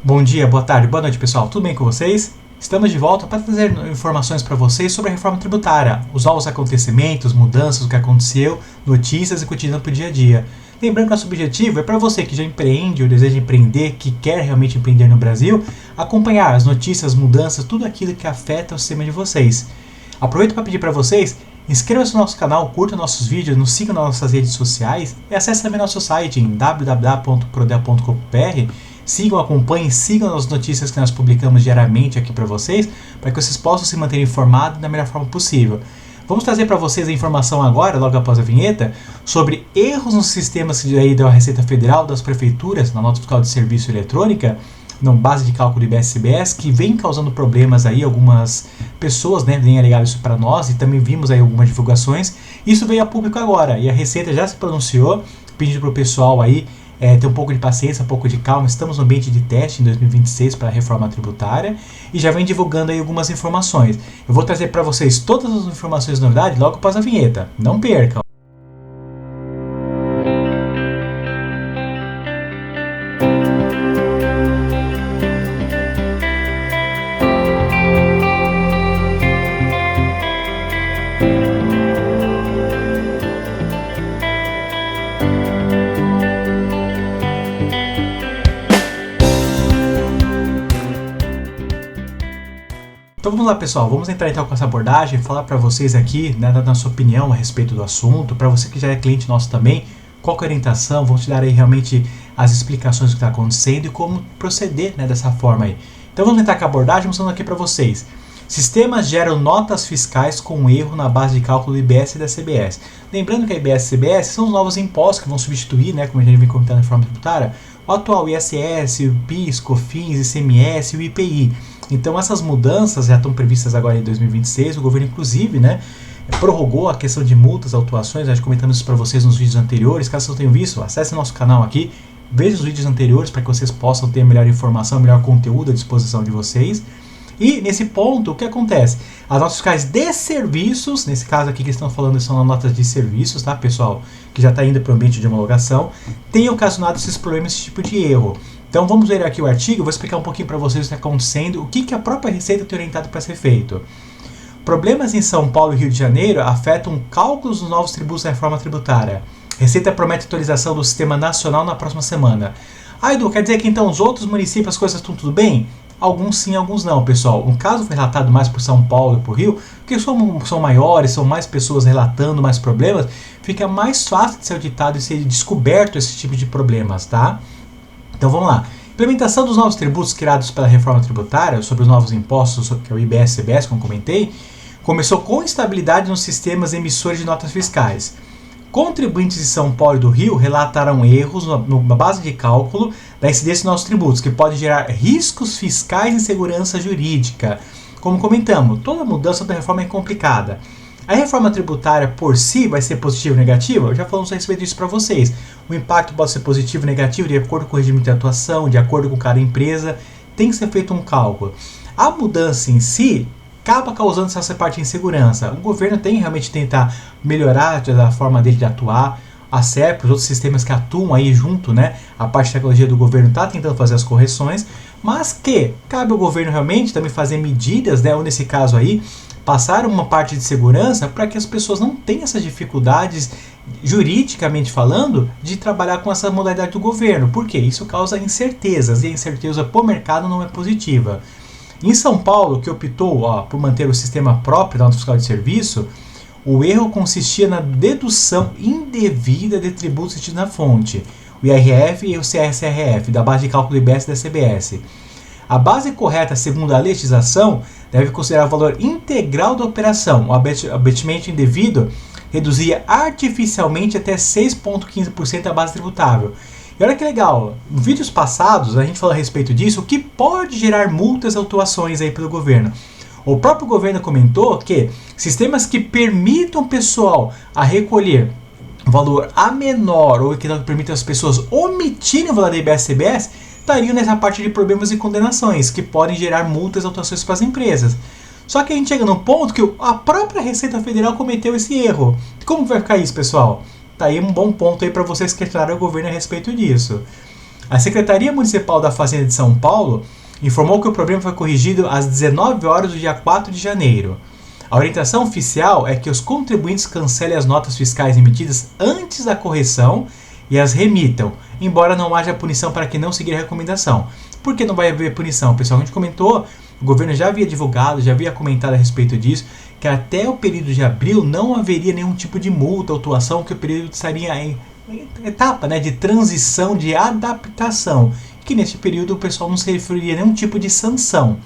Bom dia, boa tarde, boa noite pessoal, tudo bem com vocês? Estamos de volta para trazer informações para vocês sobre a reforma tributária, os novos acontecimentos, mudanças, o que aconteceu, notícias e cotidiano para o dia a dia. Lembrando que nosso objetivo é para você que já empreende ou deseja empreender, que quer realmente empreender no Brasil, acompanhar as notícias, mudanças, tudo aquilo que afeta o sistema de vocês. Aproveito para pedir para vocês, inscreva-se no nosso canal, curta nossos vídeos, nos sigam nas nossas redes sociais e acesse também nosso site em www.prodel.com.br. Sigam, acompanhem, sigam as notícias que nós publicamos diariamente aqui para vocês, para que vocês possam se manter informados da melhor forma possível. Vamos trazer para vocês a informação agora, logo após a vinheta, sobre erros nos sistemas aí da Receita Federal, das prefeituras, na nota fiscal de serviço eletrônica, na base de cálculo do IBS-CBS, que vem causando problemas aí, algumas pessoas vêm alegar isso para nós e também vimos aí algumas divulgações. Isso veio a público agora e a Receita já se pronunciou, pedindo para o pessoal aí ter um pouco de paciência, um pouco de calma. Estamos no ambiente de teste em 2026 para a reforma tributária e já vem divulgando aí algumas informações. Eu vou trazer para vocês todas as informações de novidade logo após a vinheta. Não percam! Então vamos lá pessoal, vamos entrar então com essa abordagem, falar para vocês aqui, da nossa opinião a respeito do assunto, para você que já é cliente nosso também, qual que é a orientação, vamos te dar aí realmente as explicações do que está acontecendo e como proceder dessa forma aí. Então vamos entrar com a abordagem mostrando aqui para vocês. Sistemas geram notas fiscais com erro na base de cálculo do IBS e da CBS. Lembrando que a IBS e CBS são os novos impostos que vão substituir, como a gente vem comentando na reforma tributária, o atual ISS, o PIS, COFINS, ICMS e o IPI. Então essas mudanças já estão previstas agora em 2026, o governo inclusive prorrogou a questão de multas, autuações, já comentamos isso para vocês nos vídeos anteriores. Caso vocês não tenham visto, acesse nosso canal aqui, veja os vídeos anteriores para que vocês possam ter melhor informação, melhor conteúdo à disposição de vocês. E nesse ponto, o que acontece? As notas fiscais de serviços, nesse caso aqui que estão falando são notas de serviços, tá pessoal? Que já está indo para o ambiente de homologação, tem ocasionado esses problemas, esse tipo de erro. Então vamos ver aqui o artigo, eu vou explicar um pouquinho para vocês o que está acontecendo, o que a própria Receita tem orientado para ser feito. Problemas em São Paulo e Rio de Janeiro afetam cálculos dos novos tributos da reforma tributária. Receita promete atualização do Sistema Nacional na próxima semana. Ah, Edu, quer dizer que então os outros municípios as coisas estão tudo bem? Alguns sim, alguns não, pessoal. Um caso foi relatado mais por São Paulo e por Rio, porque são maiores, são mais pessoas relatando mais problemas, fica mais fácil de ser auditado e ser descoberto esse tipo de problemas, tá? Então vamos lá. Implementação dos novos tributos criados pela reforma tributária sobre os novos impostos, que é o IBS e CBS, como comentei, começou com instabilidade nos sistemas emissores de notas fiscais. Contribuintes de São Paulo e do Rio relataram erros na base de cálculo da incidência dos novos tributos, que pode gerar riscos fiscais e insegurança jurídica. Como comentamos, toda mudança da reforma é complicada. A reforma tributária por si vai ser positiva ou negativa? Eu já falamos a respeito disso para vocês. O impacto pode ser positivo ou negativo de acordo com o regime de atuação, de acordo com cada empresa. Tem que ser feito um cálculo. A mudança em si acaba causando essa parte de insegurança. O governo tem que realmente tentar melhorar a forma dele de atuar. A CEP, os outros sistemas que atuam aí junto, a parte de tecnologia do governo está tentando fazer as correções, mas que cabe ao governo realmente também fazer medidas, ou nesse caso aí, passar uma parte de segurança para que as pessoas não tenham essas dificuldades, juridicamente falando, de trabalhar com essa modalidade do governo. Por quê? Isso causa incertezas, e a incerteza para o mercado não é positiva. Em São Paulo, que optou por manter o sistema próprio da nota fiscal de serviço, o erro consistia na dedução indevida de tributos retidos na fonte, o IRF e o CSRF, da base de cálculo do IBS e da CBS. A base correta, segundo a legislação, deve considerar o valor integral da operação. O abatimento indevido reduzia artificialmente até 6,15% a base tributável. E olha que legal, em vídeos passados a gente falou a respeito disso, o que pode gerar multas e autuações aí pelo governo. O próprio governo comentou que sistemas que permitam o pessoal a recolher valor a menor ou que não permitam as pessoas omitirem o valor da IBS e CBS, estariam nessa parte de problemas e condenações, que podem gerar multas e autuações para as empresas. Só que a gente chega num ponto que a própria Receita Federal cometeu esse erro. Como vai ficar isso, pessoal? Tá aí um bom ponto aí para vocês questionarem o governo a respeito disso. A Secretaria Municipal da Fazenda de São Paulo informou que o problema foi corrigido às 19 horas do dia 4 de janeiro. A orientação oficial é que os contribuintes cancelem as notas fiscais emitidas antes da correção e as remitam, embora não haja punição para quem não seguir a recomendação. Por que não vai haver punição, pessoal? A gente comentou, o governo já havia divulgado, já havia comentado a respeito disso, que até o período de abril não haveria nenhum tipo de multa ou atuação, que o período estaria em etapa, né, de transição, de adaptação, que neste período o pessoal não se referiria a nenhum tipo de sanção.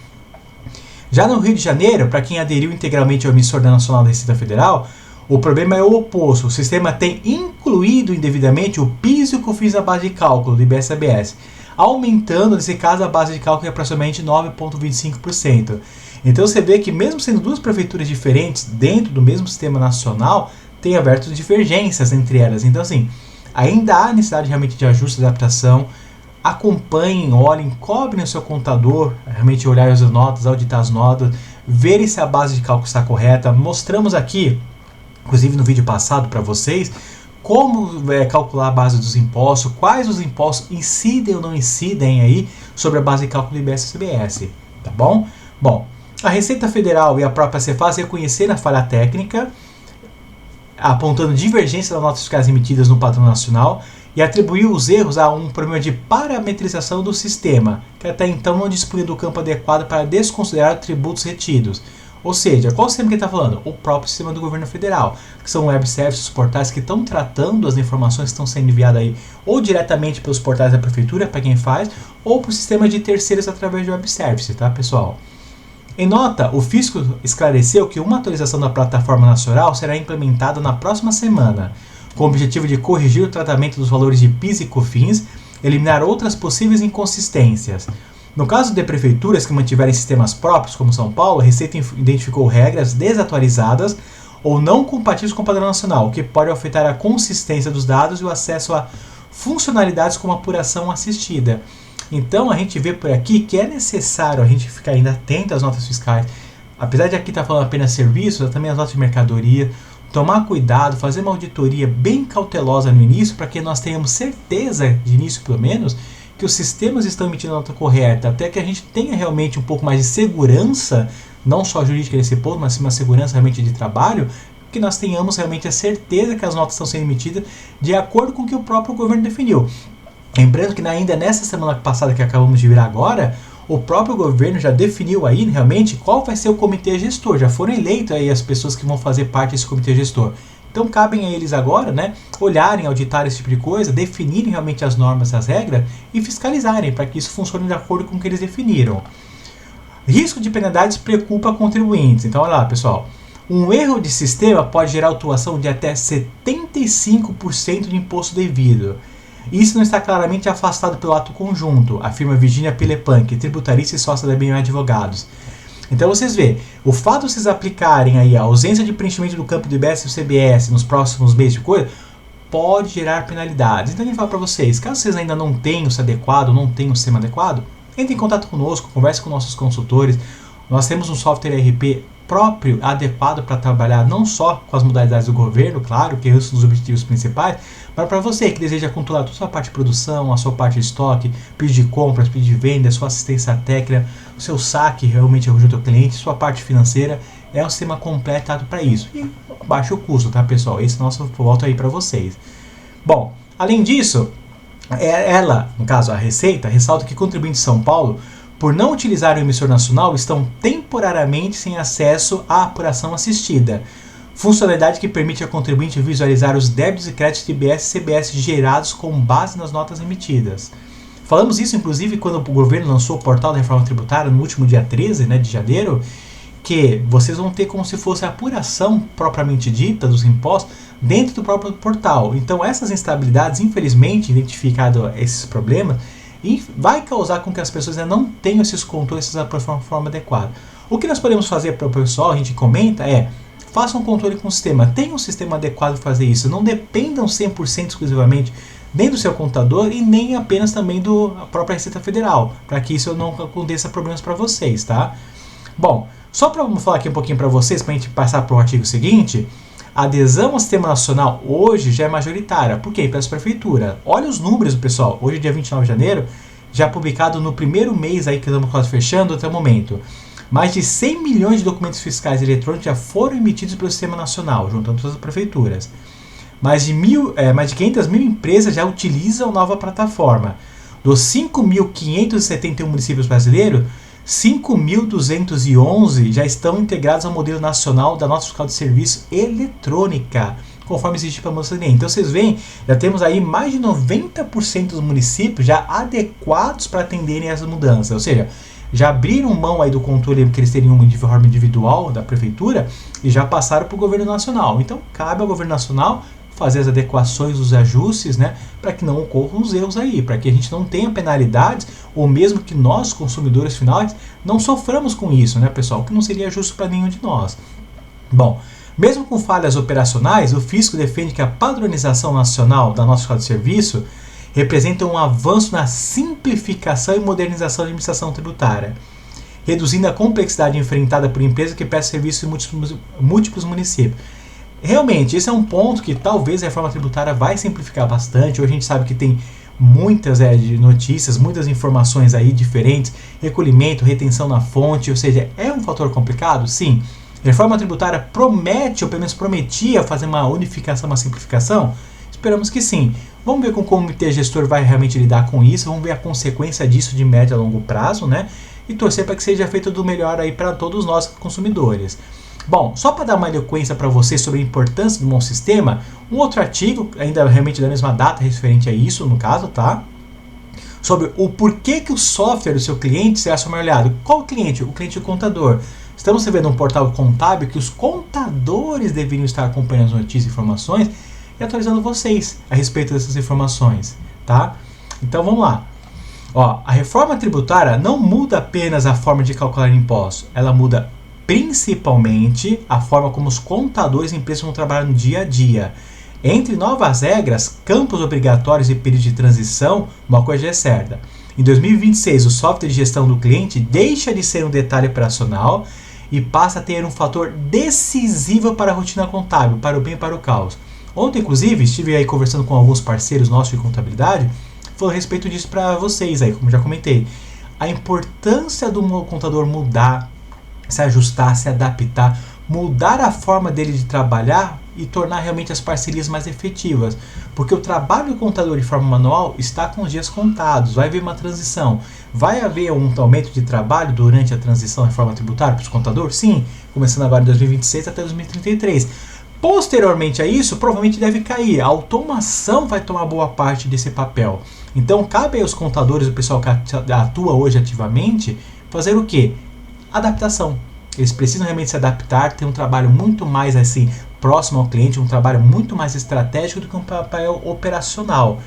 Já no Rio de Janeiro, para quem aderiu integralmente ao emissor da Nacional da Receita Federal, o problema é o oposto. O sistema tem incluído indevidamente o PIS e o COFINS na base de cálculo do IBS-CBS, aumentando, nesse caso, a base de cálculo em aproximadamente 9,25%. Então você vê que mesmo sendo duas prefeituras diferentes dentro do mesmo sistema nacional, tem aberto divergências entre elas. Então assim, ainda há necessidade realmente de ajuste e adaptação. Acompanhem, olhem, cobrem o seu contador, realmente olhar as notas, auditar as notas, verem se a base de cálculo está correta. Mostramos aqui, inclusive no vídeo passado para vocês, como calcular a base dos impostos, quais os impostos incidem ou não incidem aí sobre a base de cálculo do IBS-CBS, tá bom? Bom, a Receita Federal e a própria Cefaz reconheceram a falha técnica, apontando divergência das notas fiscais emitidas no padrão nacional e atribuiu os erros a um problema de parametrização do sistema, que até então não dispunha do campo adequado para desconsiderar tributos retidos. Ou seja, qual sistema que ele está falando? O próprio sistema do governo federal, que são web services, portais que estão tratando as informações que estão sendo enviadas aí, ou diretamente pelos portais da prefeitura, para quem faz, ou para o sistema de terceiros através de web service, tá, pessoal? Em nota, o fisco esclareceu que uma atualização da plataforma nacional será implementada na próxima semana, com o objetivo de corrigir o tratamento dos valores de PIS e COFINS, eliminar outras possíveis inconsistências. No caso de prefeituras que mantiverem sistemas próprios, como São Paulo, a Receita identificou regras desatualizadas ou não compatíveis com o padrão nacional, o que pode afetar a consistência dos dados e o acesso a funcionalidades como apuração assistida. Então a gente vê por aqui que é necessário a gente ficar ainda atento às notas fiscais. Apesar de aqui estar falando apenas serviços, também as notas de mercadoria. Tomar cuidado, fazer uma auditoria bem cautelosa no início, para que nós tenhamos certeza, de início pelo menos, que os sistemas estão emitindo a nota correta, até que a gente tenha realmente um pouco mais de segurança, não só jurídica nesse ponto, mas sim uma segurança realmente de trabalho, que nós tenhamos realmente a certeza que as notas estão sendo emitidas de acordo com o que o próprio governo definiu. Lembrando que ainda nessa semana passada que acabamos de vir agora, o próprio governo já definiu aí realmente qual vai ser o comitê gestor, já foram eleitos aí as pessoas que vão fazer parte desse comitê gestor. Então cabem a eles agora, né, olharem, auditar esse tipo de coisa, definirem realmente as normas, as regras e fiscalizarem para que isso funcione de acordo com o que eles definiram. Risco de penalidades preocupa contribuintes. Então olha lá, pessoal, um erro de sistema pode gerar autuação de até 75% de imposto devido. Isso não está claramente afastado pelo ato conjunto, afirma Virginia Pilepunk, tributarista e sócia da BM Advogados. Então vocês vê, o fato de vocês aplicarem aí a ausência de preenchimento do campo do IBS e do CBS nos próximos meses de coisa, pode gerar penalidades. Então a gente fala para vocês, caso vocês ainda não tenham se adequado, não tenham o sistema adequado, entre em contato conosco, converse com nossos consultores. Nós temos um software ERP próprio, adequado para trabalhar não só com as modalidades do governo, claro, que esses são os objetivos principais, mas para você que deseja controlar toda a sua parte de produção, a sua parte de estoque, pedido de compras, pedido de venda, sua assistência técnica, o seu saque realmente junto ao cliente, sua parte financeira, é um sistema completado para isso. E baixo custo, tá, pessoal? Esse é o nosso voto aí para vocês. Bom, além disso, ela, no caso a Receita, ressalta que contribuintes de São Paulo, por não utilizar o emissor nacional, estão temporariamente sem acesso à apuração assistida, funcionalidade que permite ao contribuinte visualizar os débitos e créditos de IBS e CBS gerados com base nas notas emitidas. Falamos isso, inclusive, quando o governo lançou o portal da reforma tributária no último dia 13, de janeiro, que vocês vão ter como se fosse a apuração propriamente dita dos impostos dentro do próprio portal. Então essas instabilidades, infelizmente, identificado esses problemas, e vai causar com que as pessoas ainda não tenham esses controles de forma adequada. O que nós podemos fazer para o pessoal, a gente comenta, façam um controle com o sistema, tenham um sistema adequado para fazer isso, não dependam 100% exclusivamente nem do seu contador e nem apenas também da própria Receita Federal, para que isso não aconteça problemas para vocês, tá? Bom, só para falar aqui um pouquinho para vocês, para a gente passar para o artigo seguinte, A adesão ao Sistema Nacional hoje já é majoritária. Por quê? Pelas prefeituras. Olha os números, pessoal. Hoje, dia 29 de janeiro, já publicado no primeiro mês aí que estamos quase fechando até o momento. Mais de 100 milhões de documentos fiscais eletrônicos já foram emitidos pelo Sistema Nacional, juntando todas as prefeituras. Mais de 500 mil empresas já utilizam a nova plataforma. Dos 5.571 municípios brasileiros, 5.211 já estão integrados ao modelo nacional da nota fiscal de serviço eletrônica, conforme existe para a Mocidade. Então vocês veem, já temos aí mais de 90% dos municípios já adequados para atenderem essas mudanças, ou seja, já abriram mão aí do controle que eles teriam de forma individual da prefeitura e já passaram para o governo nacional. Então cabe ao governo nacional fazer as adequações, os ajustes, né, para que não ocorram os erros aí, para que a gente não tenha penalidades, ou mesmo que nós, consumidores finais, não soframos com isso, né, pessoal, que não seria justo para nenhum de nós. Bom, mesmo com falhas operacionais, o fisco defende que a padronização nacional da nossa escala de serviço representa um avanço na simplificação e modernização da administração tributária, reduzindo a complexidade enfrentada por empresas que prestam serviço em múltiplos municípios. Realmente, esse é um ponto que talvez a reforma tributária vai simplificar bastante. Hoje a gente sabe que tem muitas notícias, muitas informações aí diferentes, recolhimento, retenção na fonte, ou seja, é um fator complicado? Sim. A reforma tributária promete, ou pelo menos prometia, fazer uma unificação, uma simplificação? Esperamos que sim. Vamos ver como o comitê gestor vai realmente lidar com isso, vamos ver a consequência disso de médio a longo prazo, né? E torcer para que seja feito do melhor aí para todos nós consumidores. Bom, só para dar uma eloquência para vocês sobre a importância do bom sistema, um outro artigo, ainda realmente da mesma data, referente a isso, no caso, tá? Sobre o porquê que o software do seu cliente será ser olhado. Qual o cliente? O cliente do contador. Estamos vendo um portal contábil que os contadores deveriam estar acompanhando as notícias e informações e atualizando vocês a respeito dessas informações, tá? Então vamos lá. Ó, a reforma tributária não muda apenas a forma de calcular impostos, ela muda principalmente a forma como os contadores e empresas vão trabalhar no dia a dia. Entre novas regras, campos obrigatórios e período de transição, uma coisa é certa. Em 2026, o software de gestão do cliente deixa de ser um detalhe operacional e passa a ter um fator decisivo para a rotina contábil, para o bem e para o caos. Ontem, inclusive, estive aí conversando com alguns parceiros nossos de contabilidade, falando a respeito disso para vocês aí, como já comentei. A importância do contador mudar, se ajustar, se adaptar, mudar a forma dele de trabalhar e tornar realmente as parcerias mais efetivas. Porque o trabalho do contador de forma manual está com os dias contados, vai haver uma transição. Vai haver um aumento de trabalho durante a transição da reforma tributária para os contadores? Sim, começando agora em 2026 até 2033. Posteriormente a isso, provavelmente deve cair. A automação vai tomar boa parte desse papel. Então, cabe aos contadores, o pessoal que atua hoje ativamente, fazer o quê? Adaptação. Eles precisam realmente se adaptar, ter um trabalho muito mais assim próximo ao cliente, um trabalho muito mais estratégico do que um papel operacional.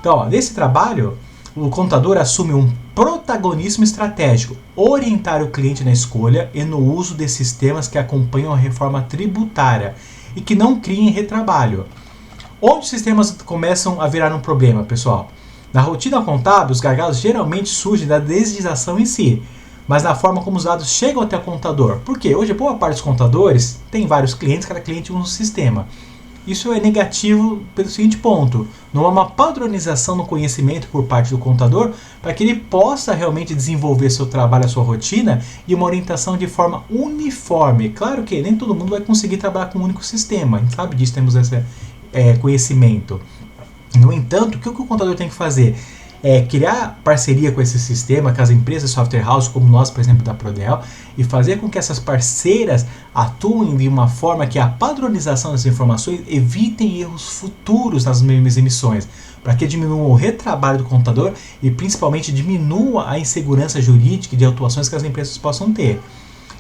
Então, ó, nesse trabalho, o contador assume um protagonismo estratégico, orientar o cliente na escolha e no uso de sistemas que acompanham a reforma tributária e que não criem retrabalho. Onde os sistemas começam a virar um problema, pessoal? Na rotina contábil, os gargalos geralmente surgem da deslização em si, mas na forma como os dados chegam até o contador. Por quê? Hoje, boa parte dos contadores tem vários clientes, cada cliente usa um sistema. Isso é negativo pelo seguinte ponto: não há uma padronização no conhecimento por parte do contador para que ele possa realmente desenvolver seu trabalho, a sua rotina e uma orientação de forma uniforme. Claro que nem todo mundo vai conseguir trabalhar com um único sistema, a gente sabe disso, temos esse conhecimento. No entanto, o que o contador tem que fazer? Criar parceria com esse sistema, com as empresas software house, como nós, por exemplo, da Prodel, e fazer com que essas parceiras atuem de uma forma que a padronização das informações evitem erros futuros nas mesmas emissões, para que diminua o retrabalho do contador e principalmente diminua a insegurança jurídica e de autuações que as empresas possam ter.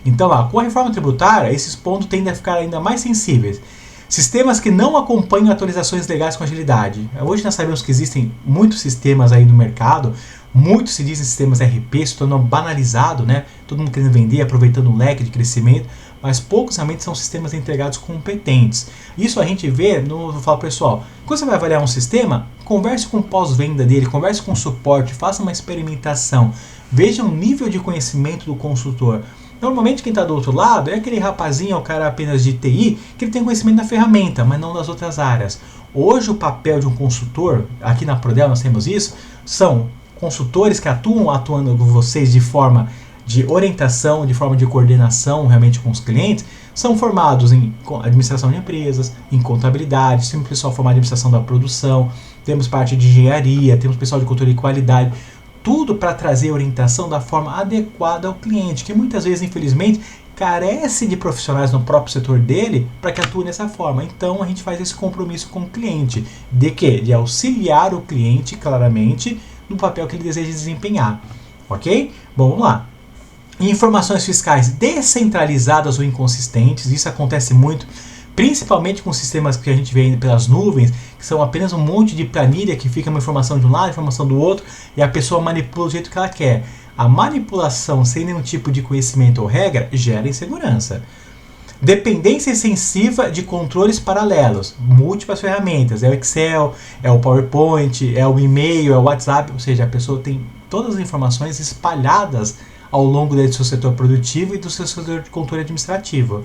Então, com a reforma tributária, esses pontos tendem a ficar ainda mais sensíveis. Sistemas que não acompanham atualizações legais com agilidade. Hoje nós sabemos que existem muitos sistemas aí no mercado, muitos se dizem sistemas RP, se tornam banalizado, né? Todo mundo querendo vender, aproveitando o leque de crescimento, mas poucos realmente são sistemas entregados competentes. Isso a gente vê, eu falo pessoal, quando você vai avaliar um sistema, converse com o pós-venda dele, converse com o suporte, faça uma experimentação, veja o nível de conhecimento do consultor. Normalmente quem está do outro lado é aquele rapazinho, o cara apenas de TI, que ele tem conhecimento da ferramenta, mas não das outras áreas. Hoje o papel de um consultor, aqui na Prodel nós temos isso, são consultores que atuando com vocês de forma de orientação, de forma de coordenação realmente com os clientes, são formados em administração de empresas, em contabilidade, temos pessoal formado em administração da produção, temos parte de engenharia, temos pessoal de controle de qualidade, tudo para trazer orientação da forma adequada ao cliente, que muitas vezes, infelizmente, carece de profissionais no próprio setor dele para que atue dessa forma. Então a gente faz esse compromisso com o cliente, de quê? De auxiliar o cliente claramente no papel que ele deseja desempenhar, ok? Bom, vamos lá. Informações fiscais descentralizadas ou inconsistentes, isso acontece muito, principalmente com sistemas que a gente vê pelas nuvens, que são apenas um monte de planilha que fica uma informação de um lado, informação do outro, e a pessoa manipula do jeito que ela quer. A manipulação sem nenhum tipo de conhecimento ou regra gera insegurança. Dependência extensiva de controles paralelos, múltiplas ferramentas, é o Excel, é o PowerPoint, é o e-mail, é o WhatsApp, ou seja, a pessoa tem todas as informações espalhadas ao longo do seu setor produtivo e do seu setor de controle administrativo.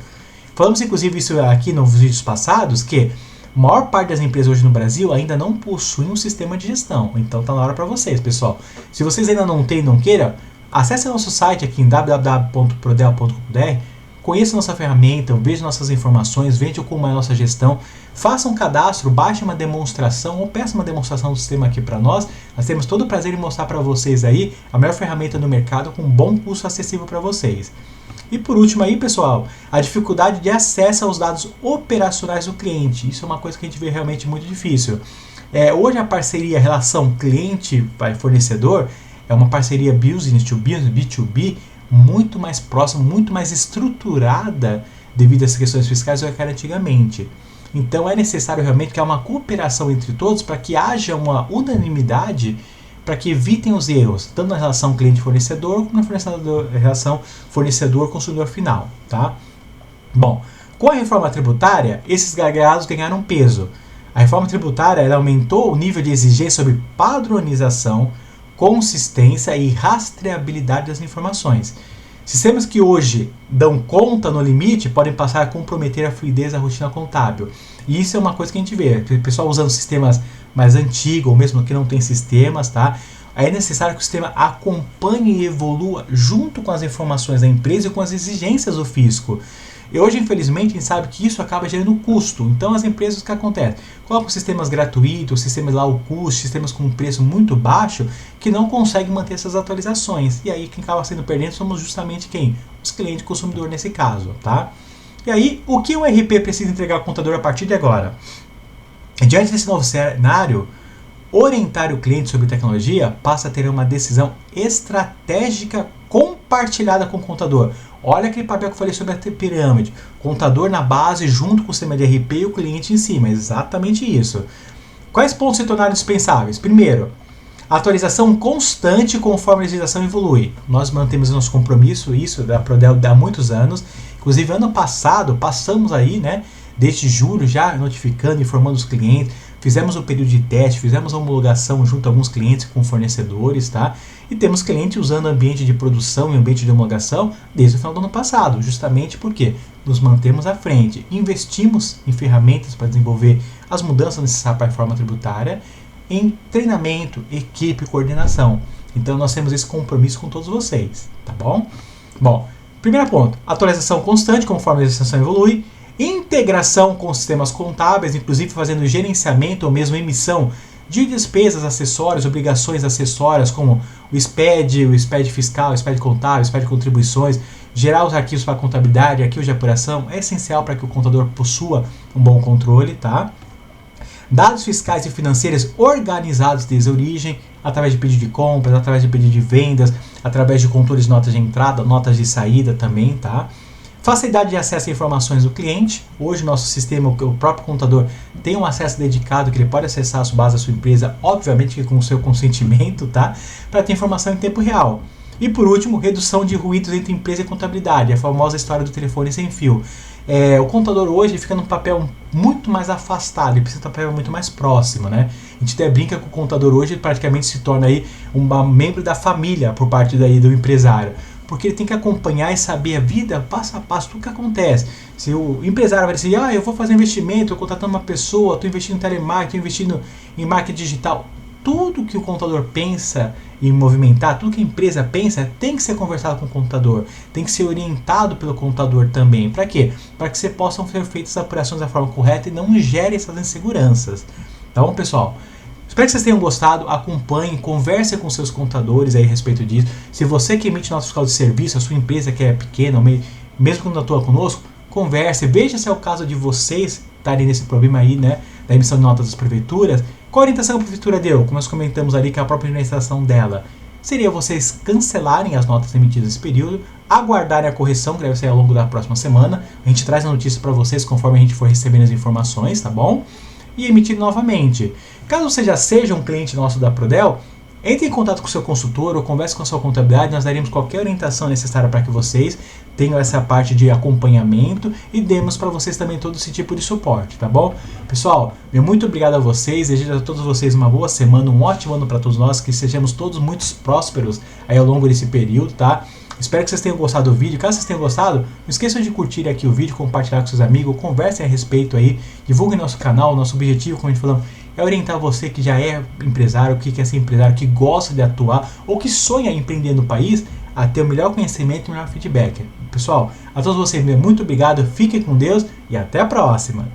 Falamos inclusive isso aqui nos vídeos passados, que a maior parte das empresas hoje no Brasil ainda não possuem um sistema de gestão. Então tá na hora para vocês, pessoal. Se vocês ainda não têm, não queiram, acesse nosso site aqui em www.prodel.com.br, conheça nossa ferramenta, veja nossas informações, veja como é a nossa gestão, faça um cadastro, baixe uma demonstração ou peça uma demonstração do sistema aqui para nós. Nós temos todo o prazer em mostrar para vocês aí a melhor ferramenta no mercado com um bom custo acessível para vocês. E por último aí, pessoal, a dificuldade de acesso aos dados operacionais do cliente. Isso é uma coisa que a gente vê realmente muito difícil. Hoje a parceria, a relação cliente-fornecedor é uma parceria business to business, B2B, muito mais próxima, muito mais estruturada devido a essas questões fiscais do que era antigamente. Então é necessário realmente que há uma cooperação entre todos para que haja uma unanimidade, para que evitem os erros, tanto na relação cliente-fornecedor, como na relação fornecedor-consumidor final. Tá? Bom, com a reforma tributária, esses gargalos ganharam peso. A reforma tributária ela aumentou o nível de exigência sobre padronização, consistência e rastreabilidade das informações. Sistemas que hoje dão conta no limite podem passar a comprometer a fluidez da rotina contábil. E isso é uma coisa que a gente vê. O pessoal usando sistemas mais antigos, ou mesmo que não tem sistemas, tá? Aí é necessário que o sistema acompanhe e evolua junto com as informações da empresa e com as exigências do fisco. E hoje, infelizmente, a gente sabe que isso acaba gerando custo. Então, as empresas, o que acontece? Colocam sistemas gratuitos, sistemas lá ao custo, sistemas com um preço muito baixo, que não conseguem manter essas atualizações. E aí, quem acaba sendo perdendo somos justamente quem? Os clientes consumidores nesse caso, tá? E aí, o que o RP precisa entregar ao contador a partir de agora? Diante desse novo cenário, orientar o cliente sobre tecnologia passa a ter uma decisão estratégica compartilhada com o contador. Olha aquele papel que eu falei sobre a pirâmide. Contador na base junto com o sistema de RP e o cliente em cima. Exatamente isso. Quais pontos se tornaram dispensáveis? Primeiro, atualização constante conforme a legislação evolui. Nós mantemos nosso compromisso, isso da Prodel há muitos anos. Inclusive, ano passado, passamos aí, né? Desde julho já notificando, informando os clientes. Fizemos o período de teste, fizemos a homologação junto a alguns clientes com fornecedores, tá? E temos clientes usando ambiente de produção e ambiente de homologação desde o final do ano passado, justamente porque nos mantemos à frente. Investimos em ferramentas para desenvolver as mudanças necessárias para a reforma tributária, em treinamento, equipe e coordenação. Então nós temos esse compromisso com todos vocês, tá bom? Bom, primeiro ponto, atualização constante conforme a legislação evolui. Integração com sistemas contábeis, inclusive fazendo gerenciamento ou mesmo emissão de despesas acessórias, obrigações acessórias, como o SPED fiscal, o SPED contábil, o SPED contribuições, gerar os arquivos para contabilidade, arquivos de apuração, é essencial para que o contador possua um bom controle, tá? Dados fiscais e financeiros organizados desde a origem, através de pedido de compras, através de pedido de vendas, através de controles de notas de entrada, notas de saída também, tá? Facilidade de acesso a informações do cliente. Hoje nosso sistema, o próprio contador, tem um acesso dedicado que ele pode acessar as bases da sua empresa, obviamente que com o seu consentimento, tá? Para ter informação em tempo real. E por último, redução de ruídos entre empresa e contabilidade, a famosa história do telefone sem fio. O contador hoje fica num papel muito mais afastado, ele precisa ter um papel muito mais próximo, né? A gente até brinca que o contador hoje praticamente se torna aí um membro da família por parte daí do empresário. porque ele tem que acompanhar e saber a vida passo a passo, tudo que acontece. Se o empresário vai dizer, eu vou fazer investimento, estou contratando uma pessoa, estou investindo em telemarketing, estou investindo em marketing digital, tudo que o contador pensa em movimentar, tudo que a empresa pensa, tem que ser conversado com o contador, tem que ser orientado pelo contador também. Para quê? Para que você possam ser feitas as apurações da forma correta e não gere essas inseguranças. Tá bom, pessoal? Espero que vocês tenham gostado, acompanhem, conversem com seus contadores aí a respeito disso. Se você que emite nota fiscal de serviço, a sua empresa que é pequena, mesmo que não atua conosco, converse, veja se é o caso de vocês estarem nesse problema aí, né, da emissão de notas das prefeituras. Qual a orientação que a prefeitura deu? Como nós comentamos ali, que é a própria administração dela. Seria vocês cancelarem as notas emitidas nesse período, aguardarem a correção, que deve ser ao longo da próxima semana. A gente traz a notícia para vocês conforme a gente for recebendo as informações, tá bom? E emitir novamente. Caso você já seja um cliente nosso da Prodel, entre em contato com o seu consultor ou converse com a sua contabilidade, nós daremos qualquer orientação necessária para que vocês tenham essa parte de acompanhamento e demos para vocês também todo esse tipo de suporte, tá bom? Pessoal, meu muito obrigado a vocês, desejo a todos vocês uma boa semana, um ótimo ano para todos nós, que sejamos todos muito prósperos aí ao longo desse período, tá? Espero que vocês tenham gostado do vídeo. Caso vocês tenham gostado, não esqueçam de curtir aqui o vídeo, compartilhar com seus amigos, conversem a respeito aí, divulguem nosso canal. Nosso objetivo, como a gente falou, é orientar você que já é empresário, que quer ser empresário, que gosta de atuar ou que sonha em empreender no país, a ter o melhor conhecimento e o melhor feedback. Pessoal, a todos vocês, muito obrigado, fiquem com Deus e até a próxima!